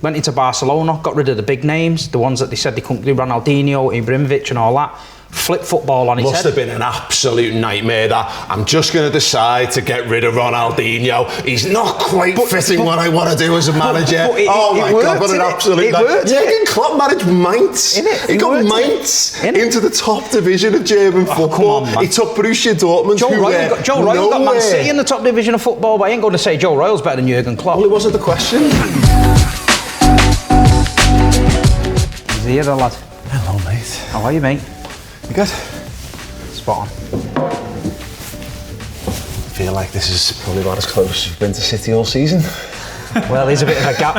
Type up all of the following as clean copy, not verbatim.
went into Barcelona, got rid of the big names, the ones that they said they couldn't do, Ronaldinho, Ibrahimovic and all that. Flipped football on his head. Must have been an absolute nightmare that I'm just going to decide to get rid of Ronaldinho. He's not quite fitting what I want to do as a manager. Oh my God, what an absolute nightmare. Jurgen Klopp managed Mainz. He got Mainz into the top division of German football. Come on, he took Borussia Dortmund. Joe Royle got Man City in the top division of football, but I ain't going to say Joe Royle's better than Jurgen Klopp. Well, it wasn't the question. He's here, the lad. Hello, mate. How are you, mate? You good? Spot on. I feel like this is probably about as close as you've been to City all season. Well, there's a bit of a gap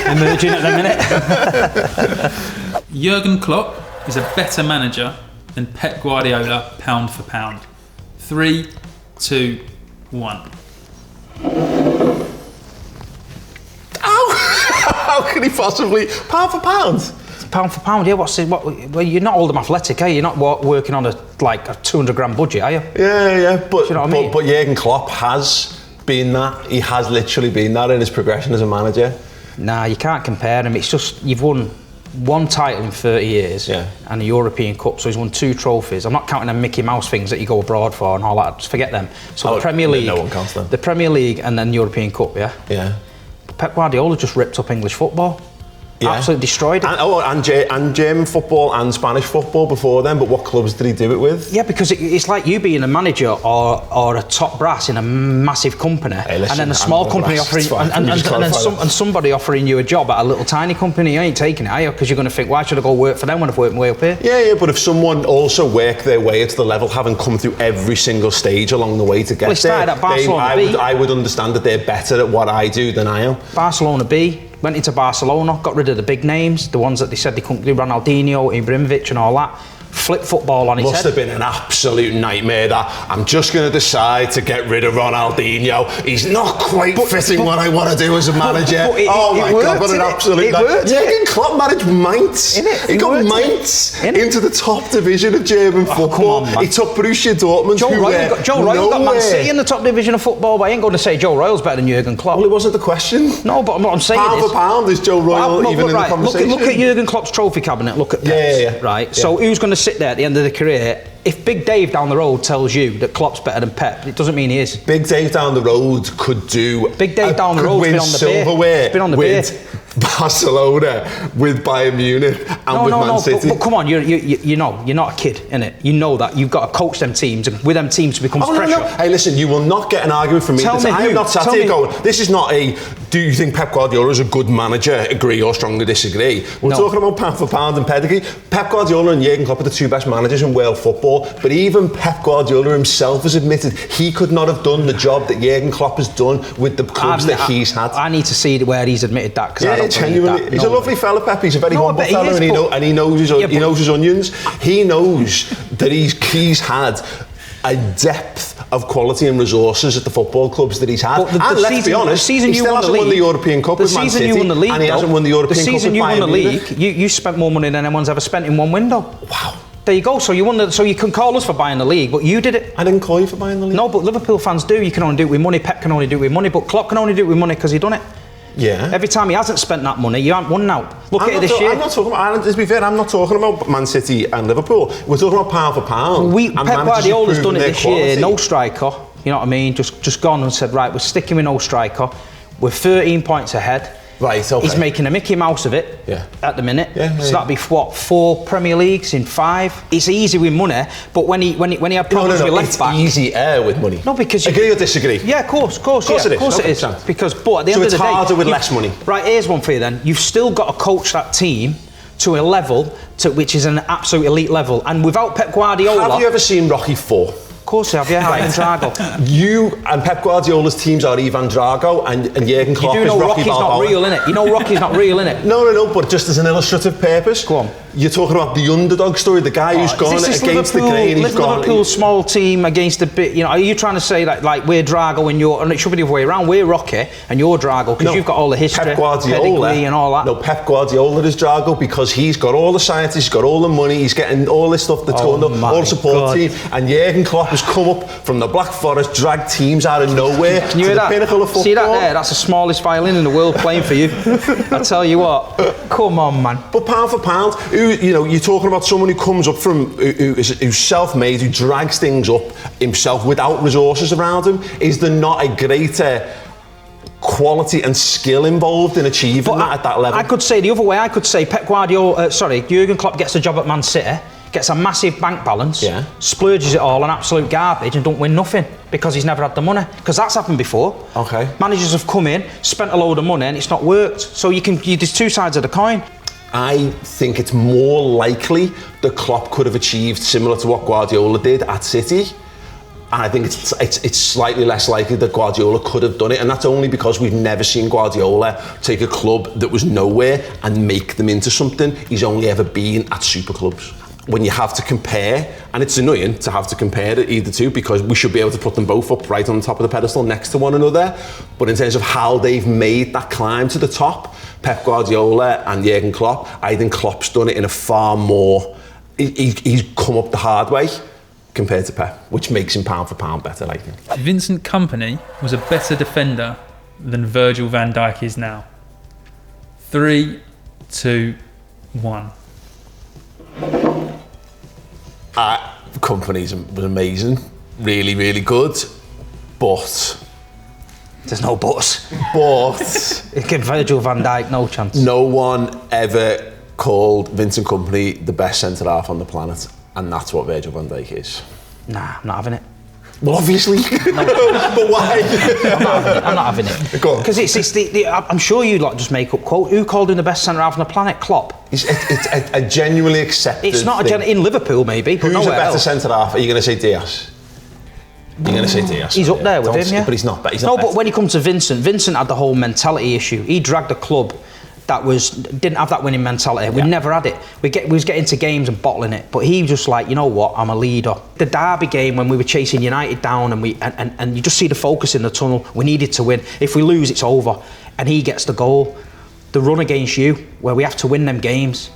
emerging at the minute. Jurgen Klopp is a better manager than Pep Guardiola pound for pound. 3, 2, 1. How can he possibly pound for pound? Pound for pound, yeah. Well, you're not Oldham Athletic, are you? You're not working on a 200 grand budget, are you? Yeah. But, do you know what I mean? But Jurgen Klopp has been that. He has literally been that in his progression as a manager. Nah, you can't compare him. It's just you've won one title in 30 years and a European Cup, so he's won 2 trophies. I'm not counting them Mickey Mouse things that you go abroad for and all that. Just forget them. So the Premier League, no one counts them. The Premier League and then European Cup, yeah. Pep Guardiola just ripped up English football. Yeah. Absolutely destroyed it. And German football and Spanish football before then, but what clubs did he do it with? Yeah, because it's like you being a manager or a top brass in a massive company, and then a small company offering, and somebody offering you a job at a little tiny company. You ain't taking it, are you? Because you're going to think, why should I go work for them when I've worked my way up here? Yeah, but if someone also worked their way to the level, having come through every single stage along the way to get there, at Barcelona B. I would understand that they're better at what I do than I am. Barcelona B. Went into Barcelona, got rid of the big names, the ones that they said they couldn't do, Ronaldinho, Ibrahimovic and all that. Flipped football on his head. Must have been an absolute nightmare that I'm just going to decide to get rid of Ronaldinho. He's not quite fitting what I want to do as a manager. Oh my God, what an absolute nightmare. Jurgen Klopp managed Mainz. He got Mainz into the top division of German football. He took Borussia Dortmund. Joe Royle got Man City in the top division of football, but I ain't going to say Joe Royle's better than Jurgen Klopp. Well, it wasn't the question. No, but what I'm saying pound for pound, is Joe Royle even in the conversation? Look at Jurgen Klopp's trophy cabinet. Look at Pep's, right? So who's going to sit there at the end of the career? If Big Dave down the road tells you that Klopp's better than Pep, it doesn't mean he is. Big Dave down the road could do. Big Dave down the road has been on the silverware. It's been on the with Barcelona, with Bayern Munich, and with Man City. But come on, you're not a kid, innit? You know that you've got to coach them teams, and with them teams becomes pressure. No. Hey, listen, you will not get an argument from me. I am not sat here going, this is not a. Do you think Pep Guardiola is a good manager? Agree or strongly disagree? We're talking about pound for pound and pedigree. Pep Guardiola and Jurgen Klopp are the 2 best managers in world football. But even Pep Guardiola himself has admitted he could not have done the job that Jurgen Klopp has done with the clubs that he's had. I need to see where he's admitted that, because I don't genuinely. That. He's a lovely fella, Pep. He's a very humble fella, and he knows his onions. He knows that he's had a depth of quality and resources at the football clubs that he's had. And let's be honest, he still hasn't won the European Cup with Man City, and he hasn't won the European Cup with Bayern Munich. The season you won the league, you spent more money than anyone's ever spent in one window. Wow. There you go. So you won so you can call us for buying the league, but you did it. I didn't call you for buying the league. No, but Liverpool fans do. You can only do it with money. Pep can only do it with money, but Klopp can only do it with money because he done it. Yeah. Every time he hasn't spent that money, you haven't won now. Look at it this year. I'm not talking about, to be fair, I'm not talking about Man City and Liverpool. We're talking about pound for pound. Pep Guardiola's done it this year, no striker. You know what I mean? Just gone and said, right, we're sticking with no striker. We're 13 points ahead. Right, okay. He's making a Mickey Mouse of it at the minute. So that'd be what, 4 Premier Leagues in 5. It's easy with money, but when he had problems with left back, it's easier with money. No, because agree or disagree? Yeah, of course it is. Because but at the end of the day, it's harder with less money. Right, here's one for you then. You've still got to coach that team to a level which is an absolute elite level, and without Pep Guardiola. Have you ever seen Rocky 4? Of course I have, yeah. Ivan Drago. You and Pep Guardiola's teams are Ivan Drago and Jurgen Klopp is Rocky Balboa. You do know Rocky's not real, innit? You know Rocky's not real, innit? No, but just as an illustrative purpose. Go on. You're talking about the underdog story, the guy who's gone against the grain. Liverpool's small team against the bit. You know, are you trying to say like we're Drago and you're, and it should be the other way around? We're Rocky and you're Drago because you've got all the history, Pep Guardiola, pedigree and all that. No, Pep Guardiola is Drago because he's got all the scientists, he's got all the money, he's getting all this stuff that's going up, all the support team, and Jurgen Klopp has come up from the Black Forest, dragged teams out of nowhere to the pinnacle of football. See that there? That's the smallest violin in the world playing for you. I tell you what, come on, man. But pound for pound, you're talking about someone who comes up from, who's self-made, who drags things up himself without resources around him. Is there not a greater quality and skill involved in achieving that at that level? I could say the other way. I could say Jurgen Klopp gets a job at Man City, gets a massive bank balance, splurges it all on absolute garbage and don't win nothing because he's never had the money. Because that's happened before. Okay. Managers have come in, spent a load of money and it's not worked. So there's two sides of the coin. I think it's more likely that Klopp could have achieved similar to what Guardiola did at City. And I think it's slightly less likely that Guardiola could have done it, and that's only because we've never seen Guardiola take a club that was nowhere and make them into something. He's only ever been at super clubs. When you have to compare, and it's annoying to have to compare either two because we should be able to put them both up right on the top of the pedestal next to one another, but in terms of how they've made that climb to the top, Pep Guardiola and Jurgen Klopp, I think Klopp's done it in a far more, he's come up the hard way compared to Pep, which makes him pound for pound better, I think. Vincent Kompany was a better defender than Virgil van Dijk is now. 3, 2, 1. Kompany was amazing, really, really good, but there's no buts. But give Virgil van Dijk no chance. No one ever called Vincent Kompany the best centre half on the planet, and that's what Virgil van Dijk is. Nah, I'm not having it. Well, obviously. No. But why? I'm not having it. Go on. Because I'm sure you lot just make up quote. Who called him the best centre half on the planet? Klopp. It's a genuinely accepted It's not thing. In Liverpool maybe, but who's a better else. centre half? Are you going to say Diaz? You're going to say Diaz. He's up there with him, yeah. But he's not. But when he comes to Vincent had the whole mentality issue. He dragged a club that didn't have that winning mentality. We never had it. We was getting to games and bottling it, but he just like, you know what, I'm a leader. The Derby game when we were chasing United down and you just see the focus in the tunnel. We needed to win. If we lose, it's over. And he gets the goal. The run against you, where we have to win them games.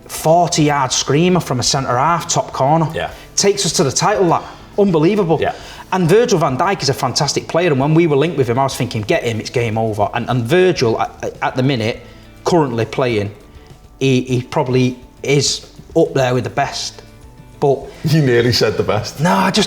40-yard screamer from a centre half, top corner. Yeah. Takes us to the title. That unbelievable. Yeah. And Virgil van Dijk is a fantastic player. And when we were linked with him, I was thinking, get him, it's game over. And Virgil, at the minute, currently playing, he probably is up there with the best. But you nearly said the best. No, there's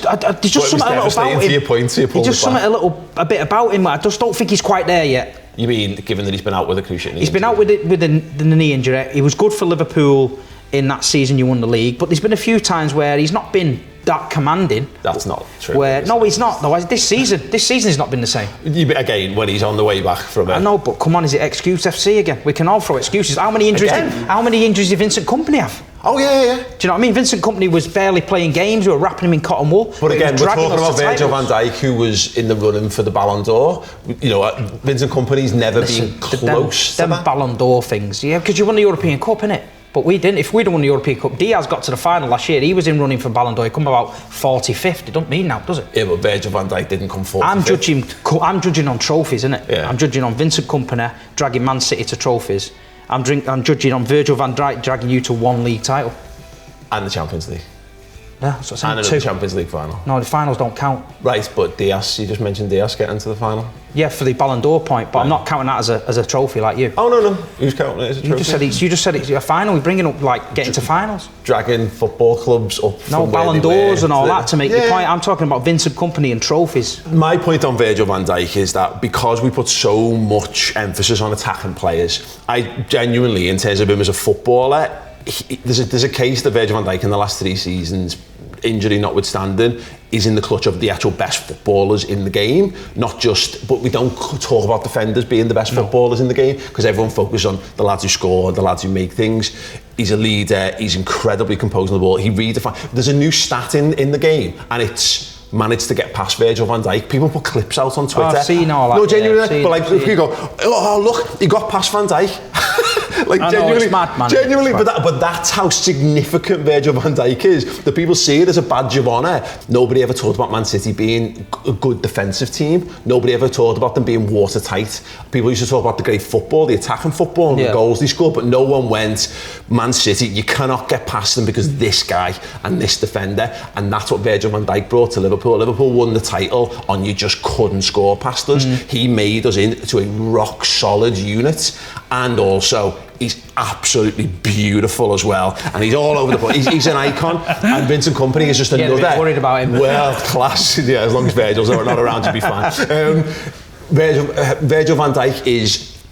just something a little about him. Your point, so there's just something a bit about him. I just don't think he's quite there yet. You mean, given that he's been out with a cruciate knee? He's been out with the knee injury. He was good for Liverpool in that season you won the league, but there's been a few times where he's not been that commanding. That's not true. No, he's not. No, this season has not been the same. Again, when he's on the way back from it. I know, but come on, is it excuse FC again? We can all throw excuses. How many injuries did Vincent Kompany have? Oh, yeah. Do you know what I mean? Vincent Kompany was barely playing games. We were wrapping him in cotton wool. But again, we're talking about Virgil van Dijk, who was in the running for the Ballon d'Or. You know, Vincent Kompany's never been close to that. Ballon d'Or things, yeah, because you won the European Cup, innit? But we didn't. If we'd have won the European Cup, Diaz got to the final last year. He was in running for Ballon d'Or. He come about 45th. It don't mean now, does it? Yeah, but Virgil van Dijk didn't come 45th. I'm judging on trophies, innit? Yeah. I'm judging on Vincent Kompany dragging Man City to trophies. I'm judging on Virgil van Dijk dragging you to one league title. And the Champions League. Yeah, that's what I'm saying. And the Champions League final. No, the finals don't count. Right, but Diaz, you just mentioned Diaz getting to the final. Yeah, for the Ballon d'Or point, but right. I'm not counting that as a trophy like you. Oh, no. Who's counting it as a trophy? You just said it's a final. We're bringing up, like, getting to finals. Dragging football clubs up from where Ballon d'Ors and all that to make the point. I'm talking about Vincent Kompany and trophies. My point on Virgil van Dijk is that because we put so much emphasis on attacking players, I genuinely, in terms of him as a footballer, there's a case that Virgil van Dijk in the last 3 seasons, injury notwithstanding, is in the clutch of the actual best footballers in the game, but we don't talk about defenders being the best footballers in the game because everyone focuses on the lads who score, the lads who make things. He's a leader, he's incredibly composed on the ball, he redefines. There's a new stat in the game and it's managed to get past Virgil van Dijk. People put clips out on Twitter. I've seen all that. No, genuinely, but like if you go, oh look, he got past Van Dijk. Like, I genuinely, know, it's mad, man. genuinely, but that's how significant Virgil van Dijk is. The people see it as a badge of honour. Nobody ever talked about Man City being a good defensive team. Nobody ever talked about them being watertight. People used to talk about the great football, the attacking football, and the goals they scored, but no one went, Man City, you cannot get past them because this guy and this defender, and that's what Virgil van Dijk brought to Liverpool. Liverpool won the title on you just couldn't score past us. He made us into a rock solid unit, and also he's absolutely beautiful as well, and he's all over the place. He's an icon, and Vincent Kompany is just another. Yeah, worried about him. World class. Yeah, as long as Virgil's not around, to be fine. Virgil van Dijk is,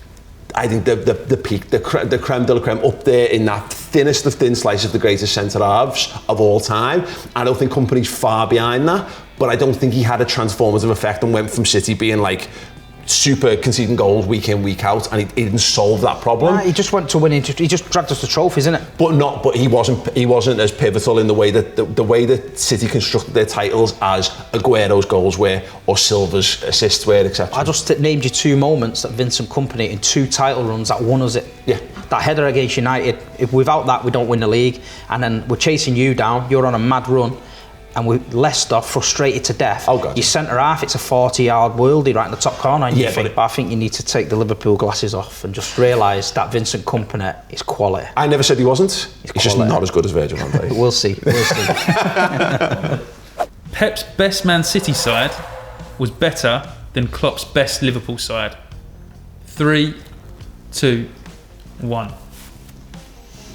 I think, the peak, the creme de la creme, up there in that thinnest of thin slice of the greatest centre halves of all time. I don't think Kompany's far behind that, but I don't think he had a transformative effect and went from City being like super conceding goals week in, week out, and he didn't solve that problem. Nah, he just went to winning. He just dragged us to trophies, innit? But he wasn't as pivotal in the way that City constructed their titles as Aguero's goals were, or Silva's assists were, etc. I just named you 2 moments that Vincent Kompany in 2 title runs that won us it. Yeah. That header against United. Without that, we don't win the league. And then we're chasing you down. You're on a mad run. And with Leicester frustrated to death. Oh God. Your centre half, it's a 40-yard worldie right in the top corner, and Yeah, you think, but I think you need to take the Liverpool glasses off and just realise that Vincent Kompany is quality. I never said he wasn't. He's just quality. not as good as Virgil van Dijk. We'll see. Pep's best Man City side was better than Klopp's best Liverpool side. 3, 2, 1.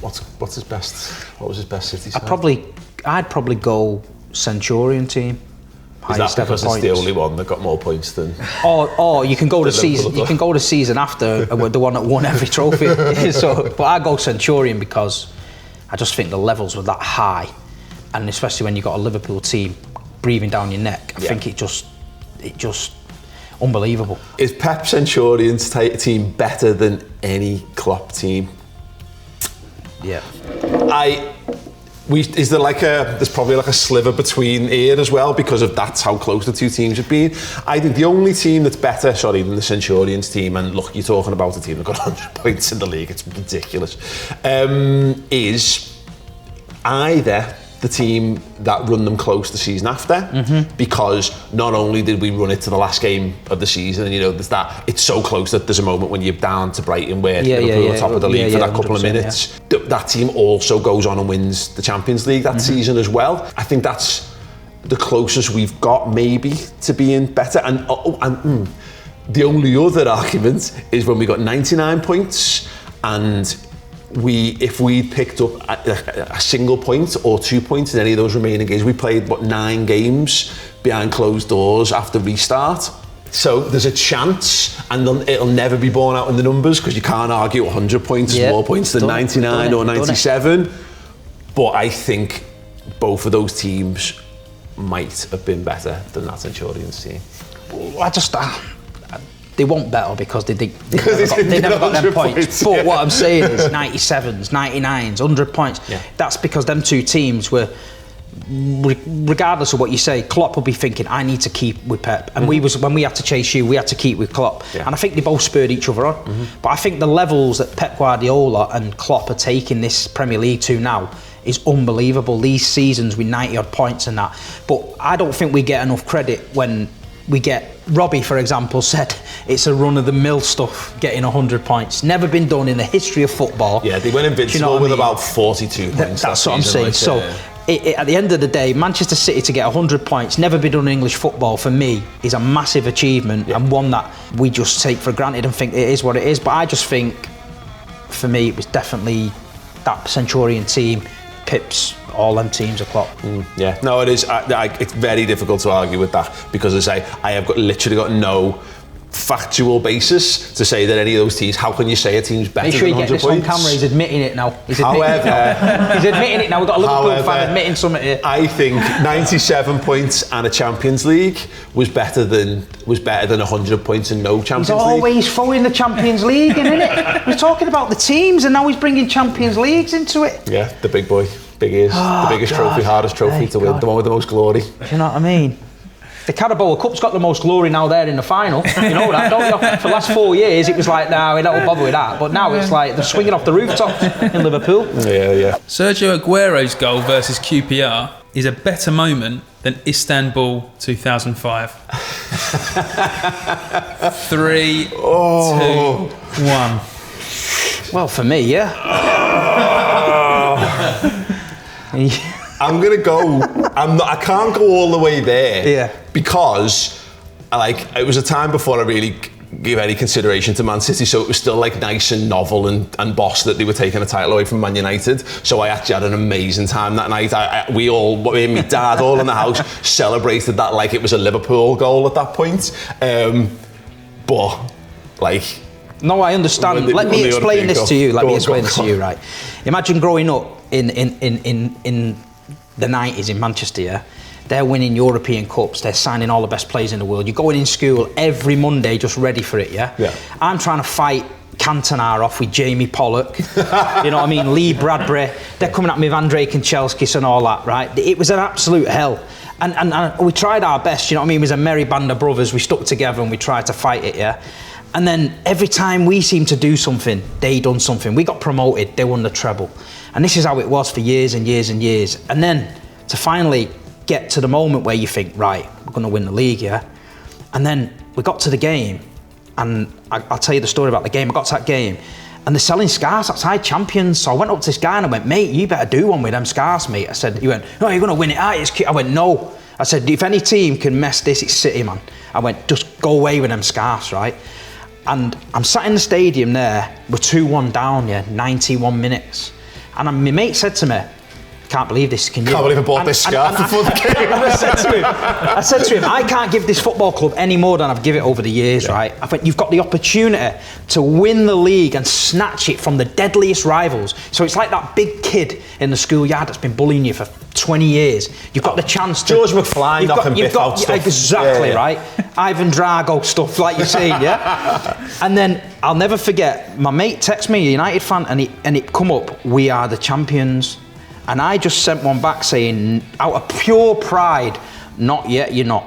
What's his best? What was his best City side? I'd probably go Centurion team. Is that because it's the only one that got more points than? Or you can go to season. You can go to season after the one that won every trophy. But I go Centurion because I just think the levels were that high, and especially when you got a Liverpool team breathing down your neck. I think it just unbelievable. Is Pep Centurion's team better than any Klopp team? Yeah. Is there there's probably like a sliver between here as well, because of that's how close the two teams have been. I think the only team that's better, than the Centurions team, and look, you're talking about a team that got 100 points in the league, it's ridiculous, is either the team that run them close the season after, because not only did we run it to the last game of the season, and there's that, it's so close that there's a moment when you're down to Brighton where Liverpool are top of the league for that couple of minutes. That team also goes on and wins the Champions League that season as well. I think that's the closest we've got maybe to being better. And the only other argument is when we got 99 points and if we'd picked up a single point or 2 points in any of those remaining games, we played 9 games behind closed doors after restart. So there's a chance, and it'll never be borne out in the numbers, because you can't argue 100 points is more points than 99 or 97. But I think both of those teams might have been better than that Centurions team. They won't better because they never got them points. But what I'm saying is 97s, 99s, 100 points. Yeah. That's because them two teams were, regardless of what you say, Klopp will be thinking, I need to keep with Pep. And when we had to chase you, we had to keep with Klopp. Yeah. And I think they both spurred each other on. But I think the levels that Pep Guardiola and Klopp are taking this Premier League to now is unbelievable. These seasons with 90 odd points and that. But I don't think we get enough credit when we get, Robbie, for example, said it's a run-of-the-mill stuff, getting 100 points. Never been done in the history of football. Yeah, they went invincible with about 42 points. That's what I'm saying. So, at the end of the day, Manchester City to get 100 points, never been done in English football, for me, is a massive achievement, and one that we just take for granted and think it is what it is. But I just think, for me, it was definitely that Centurion team, Pips, all them teams are Klopp. Yeah, no, it is. It's very difficult to argue with that, because I have literally got no factual basis to say that any of those teams. How can you say a team's better than 100 points? Make sure you get this on camera. He's admitting it now. He's admitting it now. We've got a Liverpool fan admitting something here. I think 97 points and a Champions League was better than 100 points and no Champions League. He's always throwing the Champions League in, innit? We're talking about the teams, and now he's bringing Champions Leagues into it. Yeah, the big boy. Big ears. The biggest trophy, hardest trophy to win. The one with the most glory. Do you know what I mean? The Carabao Cup's got the most glory now there in the final. You know that, don't you? For the last 4 years, it was like, no, we don't bother with that. But now it's like they're swinging off the rooftops in Liverpool. Yeah. Sergio Aguero's goal versus QPR is a better moment than Istanbul 2005. 3, 2, 1. Well, for me, yeah. I'm gonna go. I can't go all the way there. Yeah. Because, it was a time before I really gave any consideration to Man City, so it was still nice and novel and boss that they were taking a title away from Man United. So I actually had an amazing time that night. Me and my dad, all in the house, celebrated that like it was a Liverpool goal at that point. No, I understand. Let me explain this to you. Right? Imagine growing up in the 90s in Manchester, yeah? They're winning European Cups, they're signing all the best players in the world. You're going in school every Monday just ready for it, yeah? I'm trying to fight Cantona off with Jamie Pollock, you know what I mean? Lee Bradbury, they're coming at me with Andrei Kanchelskis and all that, right? It was an absolute hell. And we tried our best, you know what I mean? It was a merry band of brothers, we stuck together and we tried to fight it, yeah? And then every time we seemed to do something, they done something. We got promoted, they won the treble. And this is how it was for years and years and years. And then to finally get to the moment where you think, right, we're going to win the league, yeah? And then we got to the game, and I'll tell you the story about the game. I got to that game, and they're selling scarves outside Champions. So I went up to this guy and I went, mate, you better do one with them scarves, mate. He went, no, you're going to win it. I went, no. I said, if any team can mess this, it's City, man. I went, just go away with them scarves, right? And I'm sat in the stadium there, we're 2-1 down, 91 minutes. And my mate said to me, can't believe this, can you? Can't believe I bought this scarf before the game. I said to him, I can't give this football club any more than I've given it over the years, right? I think you've got the opportunity to win the league and snatch it from the deadliest rivals. So it's like that big kid in the schoolyard that's been bullying you for 20 years. You've got the chance to... George McFly knocking Biff out stuff. Exactly, right? Ivan Drago stuff, like you're saying, yeah? And then, I'll never forget, my mate texted me, a United fan, and it come up, we are the champions. And I just sent one back saying, out of pure pride, not yet, you're not.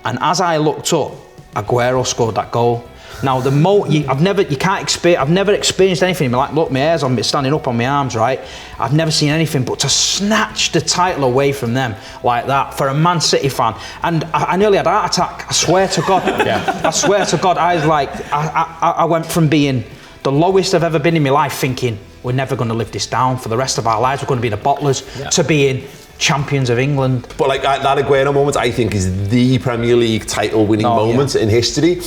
And as I looked up, Aguero scored that goal. Now, I've never experienced anything. Like, look, my hair's on, standing up on my arms, right? I've never seen anything, but to snatch the title away from them like that for a Man City fan, and I nearly had a heart attack. I swear to God. I swear to God, I went from being the lowest I've ever been in my life, thinking we're never going to live this down for the rest of our lives. We're going to be the bottlers, to being champions of England. But that Aguero moment, I think, is the Premier League title-winning moment in history.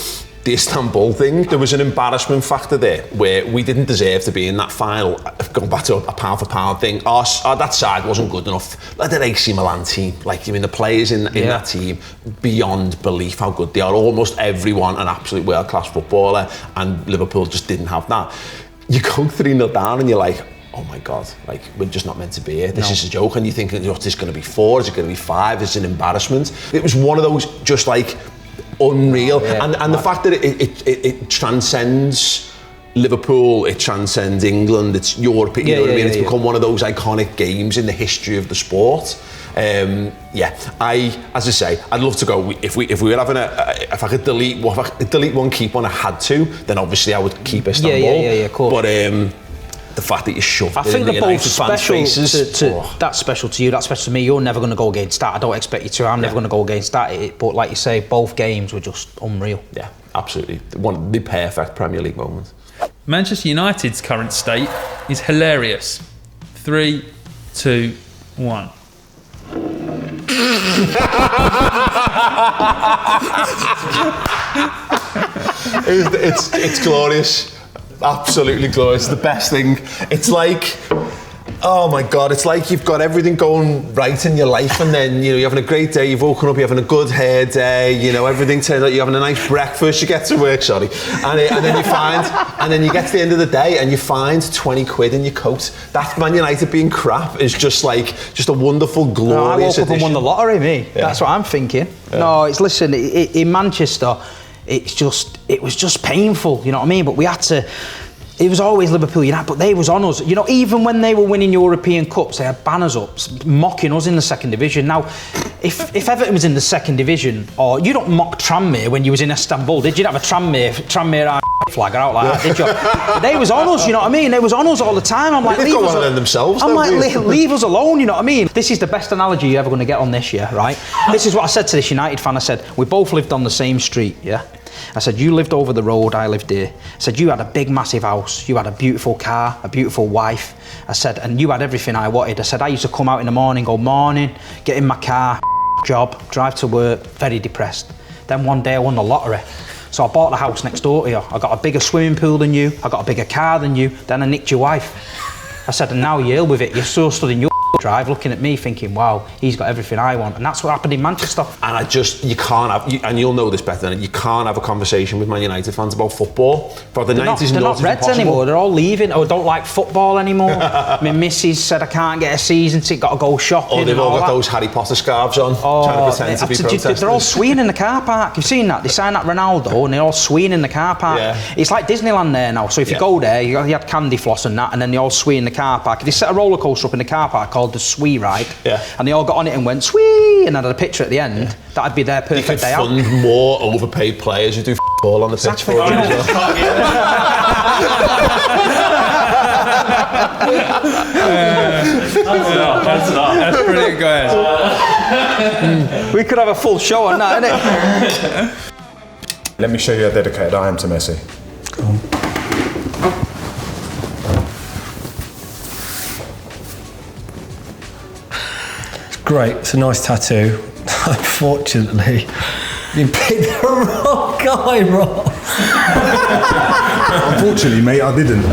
The Istanbul thing, there was an embarrassment factor there where we didn't deserve to be in that final. Going back to a pound for pound thing, that side wasn't good enough. Like the AC Milan team, the players in that team, beyond belief how good they are. Almost everyone an absolute world-class footballer, and Liverpool just didn't have that. You go 3-0 down and you're like, oh my God, we're just not meant to be here. This is a joke. And you think, is this going to be 4? Is it going to be 5? It's an embarrassment. It was one of those just unreal. And the fact that it transcends Liverpool, it transcends England, it's Europe, you know what I mean? It's become one of those iconic games in the history of the sport. As I say, I'd love to go. If we were having if I could delete one, keep one, I had to, then obviously I would keep Istanbul. Yeah, cool. But the fact that you shoved it in the United fans' faces. That's special to you, that's special to me. You're never going to go against that. I don't expect you to. I'm never going to go against that. But like you say, both games were just unreal. Yeah, absolutely. The perfect Premier League moment. Manchester United's current state is hilarious. 3, 2, 1. It's glorious. Absolutely glorious. The best thing. It's like, oh my God, it's like you've got everything going right in your life, and then you're having a great day, you've woken up, you're having a good hair day, everything turns out, you're having a nice breakfast, you get to work, and then you get to the end of the day and you find 20 quid in your coat. That Man United being crap is just a wonderful, glorious I woke up and won the lottery, me. Yeah. That's what I'm thinking. Yeah. No, listen, in Manchester, it was just painful, you know what I mean? But we had to It was always Liverpool United, but they was on us. You know, even when they were winning European Cups, they had banners up mocking us in the second division. Now, if Everton was in the second division, or you don't mock Tranmere when you was in Istanbul, did you? Have a Tranmere flag out like that, did you? They was on us, you know what I mean? They was on us all the time. I'm like, leave us alone. Themselves. I'm like, leave us alone, you know what I mean? This is the best analogy you're ever going to get on this, yeah, right? This is what I said to this United fan. I said, we both lived on the same street, yeah? I said, you lived over the road, I lived here. I said, you had a big, massive house. You had a beautiful car, a beautiful wife. I said, and you had everything I wanted. I said, I used to come out in the morning, go morning, get in my car, job, drive to work, very depressed. Then one day I won the lottery. So I bought the house next door to you. I got a bigger swimming pool than you. I got a bigger car than you. Then I nicked your wife. I said, and now you're ill with it. You're still stood in your drive looking at me thinking, wow, he's got everything I want. And that's what happened in Manchester. And you can't have, and you'll know this better than it, you can't have a conversation with Man United fans about football. For the 90s and they're not Reds anymore, they're all leaving, or don't like football anymore. My missus said I can't get a season ticket, got to go shopping. Oh, they've all got those Harry Potter scarves on, trying to pretend to be protesters. They're all swinging in the car park. You've seen that? They signed that Ronaldo and they're all swinging in the car park. Yeah. It's like Disneyland there now. So if you go there, you had candy floss and that, and then they all swing in the car park. They set a roller coaster up in the car park called the Swee Ride. Yeah. And they all got on it and went swee, and had a picture at the end. Yeah. That'd be their perfect day out. You could fund more overpaid players who do all on the pitch for you as well. That's brilliant, guys. We could have a full show on that, innit? Let me show you how dedicated I am to Messi. Go on. Great, it's a nice tattoo. Unfortunately, you picked the wrong guy, Rob. Unfortunately, mate, I didn't.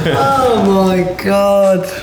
Oh my God.